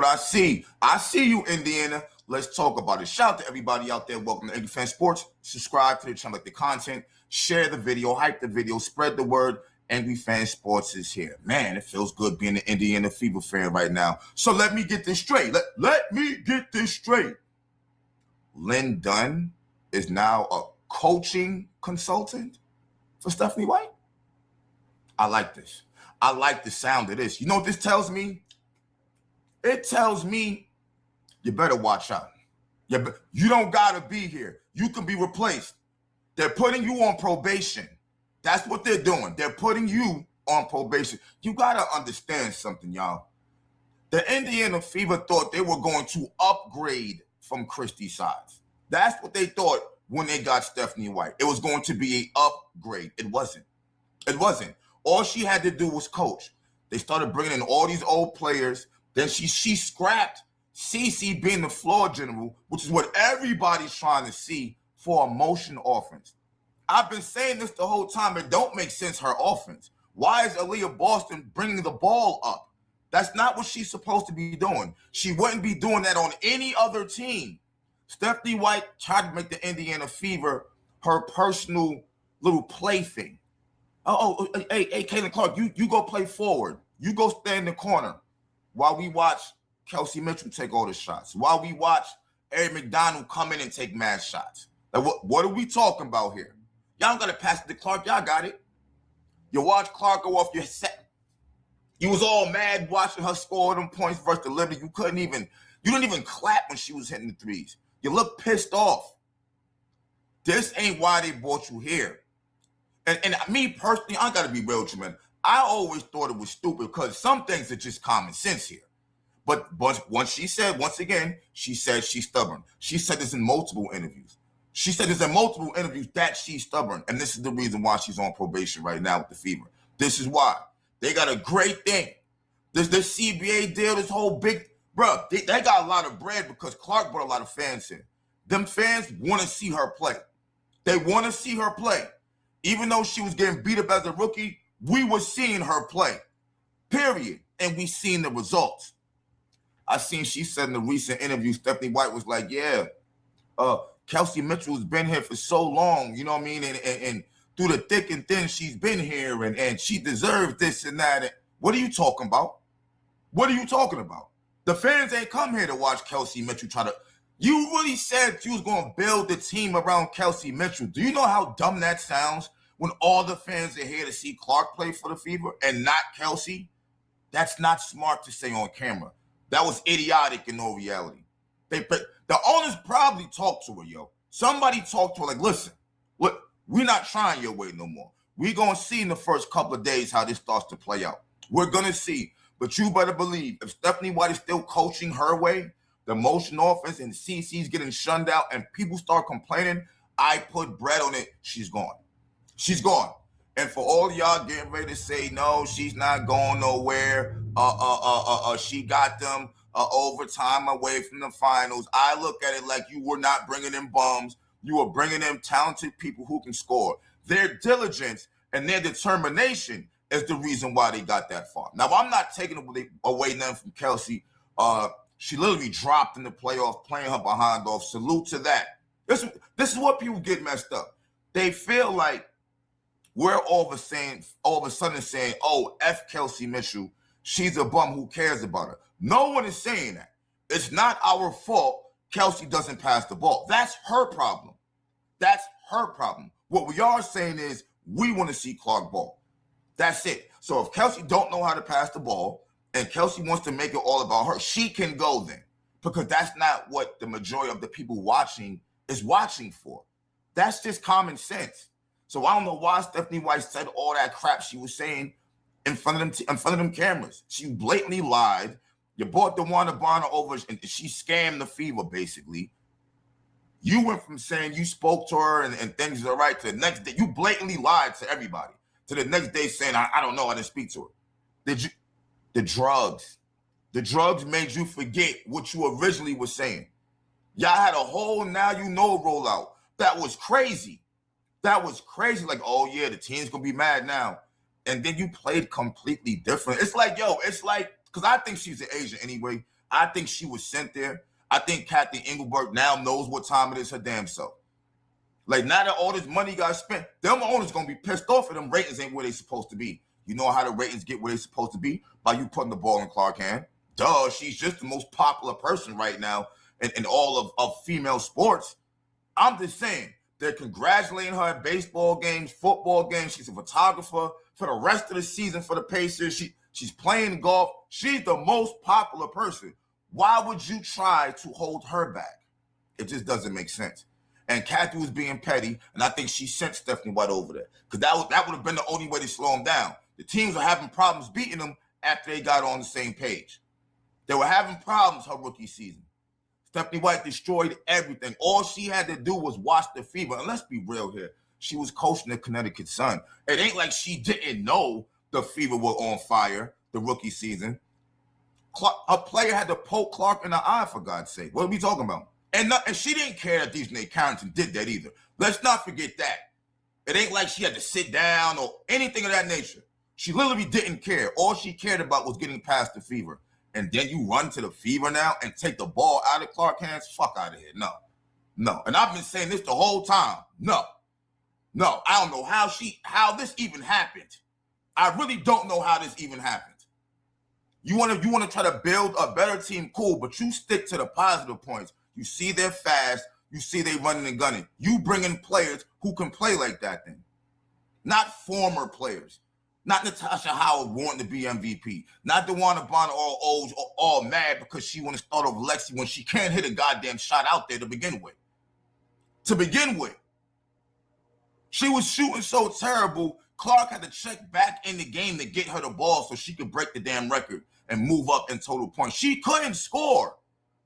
what I see. I see you, Indiana. Let's talk about it. Shout out to everybody out there. Welcome to Angry Fan Sports. Subscribe to the channel, like the content, share the video, hype the video, spread the word. Angry Fan Sports is here. Man, it feels good being an Indiana Fever fan right now. So let me get this straight. Let me get this straight. Lynn Dunn is now a coaching consultant for Stephanie White. I like this. I like the sound of this. You know what this tells me? It tells me you better watch out. You don't got to be here. You can be replaced. They're putting you on probation. That's what they're doing. They're putting you on probation. You got to understand something, y'all. The Indiana Fever thought they were going to upgrade from Christie's size. That's what they thought when they got Stephanie White. It was going to be an upgrade. It wasn't. It wasn't. All she had to do was coach. They started bringing in all these old players. Then she scrapped CC being the floor general, which is what everybody's trying to see for a motion offense. I've been saying this the whole time. It don't make sense, her offense. Why is Aaliyah Boston bringing the ball up? That's not what she's supposed to be doing. She wouldn't be doing that on any other team. Stephanie White tried to make the Indiana Fever her personal little plaything. Hey, Caitlin Clark, you go play forward. You go stand in the corner while we watch Kelsey Mitchell take all the shots, while we watch Eric McDonald come in and take mad shots. Like, what are we talking about here? Y'all don't got to pass it to Clark. Y'all got it. You watch Clark go off your set. You was all mad watching her score them points versus the Liberty. You didn't even clap when she was hitting the threes. You look pissed off. This ain't why they brought you here. And me personally, I got to be real with you, man. I always thought it was stupid because some things are just common sense here. But once she's stubborn. She said this in multiple interviews. That she's stubborn. And this is the reason why she's on probation right now with the Fever. This is why. They got a great thing. This CBA deal, this whole big, bro, they got a lot of bread because Clark brought a lot of fans in. Them fans want to see her play. They want to see her play. Even though she was getting beat up as a rookie, we were seeing her play, period. And we seen the results. She said in a recent interview, Stephanie White was like, yeah, Kelsey Mitchell has been here for so long, you know what I mean? And through the thick and thin, she's been here and she deserves this and that. And what are you talking about? What are you talking about? The fans ain't come here to watch Kelsey Mitchell You really said you was going to build the team around Kelsey Mitchell. Do you know how dumb that sounds when all the fans are here to see Clark play for the Fever and not Kelsey? That's not smart to say on camera. That was idiotic in no reality. The owners probably talked to her, yo. Somebody talked to her like, listen, look, we're not trying your way no more. We're going to see in the first couple of days how this starts to play out. We're going to see. But you better believe if Stephanie White is still coaching her way, the motion offense and CC's getting shunned out and people start complaining, I put bread on it, she's gone. She's gone. And for all y'all getting ready to say, no, she's not going nowhere. She got them overtime away from the finals. I look at it like you were not bringing in bums. You were bringing in talented people who can score. Their diligence and their determination is the reason why they got that far. Now, I'm not taking away nothing from Kelsey. She literally dropped in the playoff, playing her behind off. Salute to that. This is what people get messed up. They feel like we're all of a sudden saying, oh, F Kelsey Mitchell, she's a bum, who cares about her? No one is saying that. It's not our fault Kelsey doesn't pass the ball. That's her problem. That's her problem. What we are saying is we want to see Clark ball. That's it. So if Kelsey don't know how to pass the ball and Kelsey wants to make it all about her, she can go then, because that's not what the majority of the people watching is watching for. That's just common sense. So I don't know why Stephanie White said all that crap she was saying in front of them cameras. She blatantly lied. You brought DeWanda Bonner over and she scammed the Fever, basically. You went from saying you spoke to her and things are right to the next day. You blatantly lied to everybody. To the next day saying, I don't know, I didn't speak to her. The drugs made you forget what you originally were saying. Y'all had a whole now you know rollout. That was crazy. Like, oh yeah, the team's gonna be mad now. And then you played completely different. It's like, because I think she's an Asian anyway. I think she was sent there. I think Kathy Engelberg now knows what time it is her damn self. Like, now that all this money got spent, them owners going to be pissed off if them ratings ain't where they supposed to be. You know how the ratings get where they supposed to be? By you putting the ball in Clark's hand. Duh, she's just the most popular person right now in all of female sports. I'm just saying, they're congratulating her at baseball games, football games. She's a photographer for the rest of the season for the Pacers. She's playing golf. She's the most popular person. Why would you try to hold her back? It just doesn't make sense. And Kathy was being petty, and I think she sent Stephanie White over there. Because that would have been the only way to slow them down. The teams were having problems beating them after they got on the same page. They were having problems her rookie season. Stephanie White destroyed everything. All she had to do was watch the Fever. And let's be real here. She was coaching the Connecticut Sun. It ain't like she didn't know the Fever were on fire the rookie season. A player had to poke Clark in the eye, for God's sake. What are we talking about? And she didn't care that Dejanay Carrington did that either. Let's not forget that. It ain't like she had to sit down or anything of that nature. She literally didn't care. All she cared about was getting past the Fever. And then you run to the Fever now and take the ball out of Clark's hands? Fuck out of here. No. And I've been saying this the whole time. No. I don't know how this even happened. I really don't know how this even happened. You want to try to build a better team, cool, but you stick to the positive points. You see they're fast. You see they running and gunning. You bring in players who can play like that then. Not former players. Not Natasha Howard wanting to be MVP. Not DeWanna Bonner all mad because she want to start over Lexi when she can't hit a goddamn shot out there to begin with. She was shooting so terrible, Clark had to check back in the game to get her the ball so she could break the damn record and move up in total points. She couldn't score.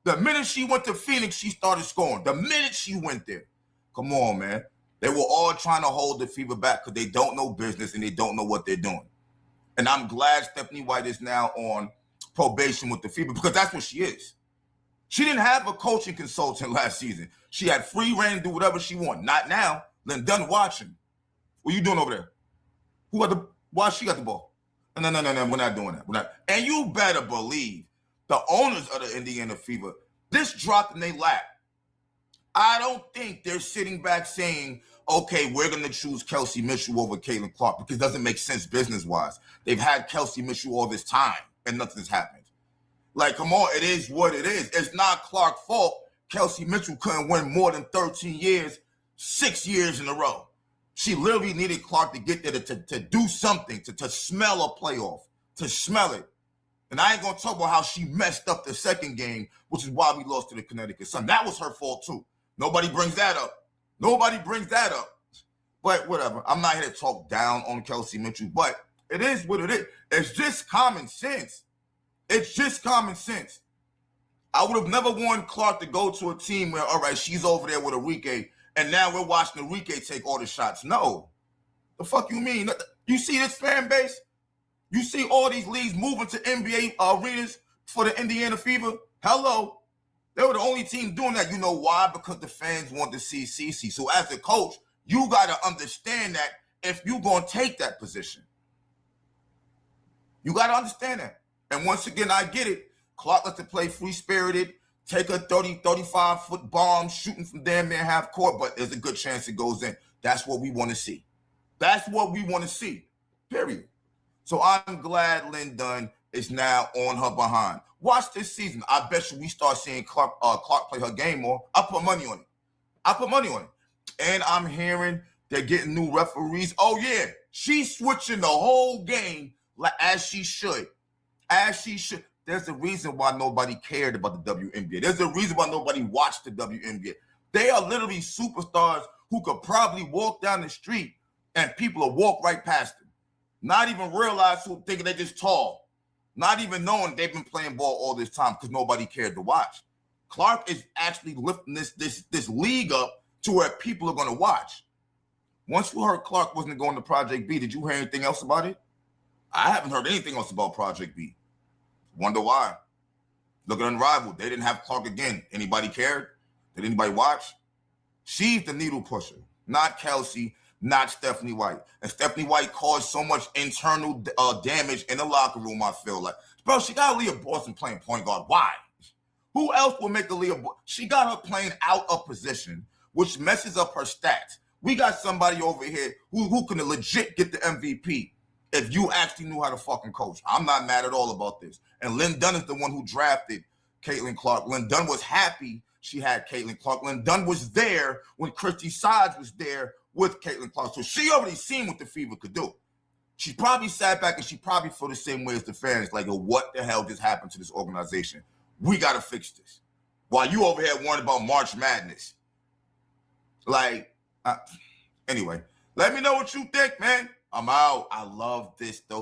The minute she went to Phoenix, she started scoring. The minute she went there. Come on, man. They were all trying to hold the Fever back because they don't know business and they don't know what they're doing. And I'm glad Stephanie White is now on probation with the Fever because that's what she is. She didn't have a coaching consultant last season. She had free reign to do whatever she wanted. Not now. Lynn Dunn watching. What are you doing over there? Why she got the ball? No. We're not doing that. And you better believe the owners of the Indiana Fever, this dropped in their lap. I don't think they're sitting back saying, okay, we're going to choose Kelsey Mitchell over Caitlin Clark because it doesn't make sense business-wise. They've had Kelsey Mitchell all this time and nothing's happened. Like, come on, it is what it is. It's not Clark's fault. Kelsey Mitchell couldn't win more than 13 years, 6 years in a row. She literally needed Clark to get there to do something, to smell a playoff, to smell it. And I ain't going to talk about how she messed up the second game, which is why we lost to the Connecticut Sun. That was her fault, too. Nobody brings that up. But whatever. I'm not here to talk down on Kelsey Mitchell, but it is what it is. It's just common sense. I would have never wanted Clark to go to a team where, all right, she's over there with Enrique, and now we're watching Enrique take all the shots. No. The fuck you mean? You see this fan base? You see all these leagues moving to NBA arenas for the Indiana Fever? Hello. They were the only team doing that. You know why? Because the fans want to see CeCe. So as a coach, you got to understand that if you're going to take that position. You got to understand that. And once again, I get it. Clark lets to play free-spirited, take a 30, 35-foot bomb, shooting from damn near half court, but there's a good chance it goes in. That's what we want to see. Period. So I'm glad Lynn Dunn is now on her behind. Watch this season. I bet you we start seeing Clark play her game more. I put money on it. And I'm hearing they're getting new referees. Oh, yeah. She's switching the whole game as she should. There's a reason why nobody cared about the WNBA. There's a reason why nobody watched the WNBA. They are literally superstars who could probably walk down the street and people will walk right past them. Not even realize who thinking they're just tall. Not even knowing they've been playing ball all this time because nobody cared to watch. Clark is actually lifting this league up to where people are going to watch. Once you heard Clark wasn't going to Project B, did you hear anything else about it? I haven't heard anything else about Project B. Wonder why. Look at Unrivaled. They didn't have Clark again. Anybody cared? Did anybody watch? She's the needle pusher, not Kelsey, not Stephanie White. And Stephanie White caused so much internal damage in the locker room, I feel like. Bro, she got to leave Boston playing point guard. Why? Who else will make Aaliyah? She got her playing out of position, which messes up her stats. We got somebody over here who can legit get the MVP if you actually knew how to fucking coach. I'm not mad at all about this. And Lynn Dunn is the one who drafted Caitlin Clark. Lynn Dunn was happy she had Caitlin Clark. Lynn Dunn was there when Christy Sides was there with Caitlin Clark. So she already seen what the Fever could do. She probably sat back and she probably felt the same way as the fans, like, what the hell just happened to this organization? We got to fix this. While you over here worrying about March Madness. Like, anyway, let me know what you think, man. I'm out. I love this, though.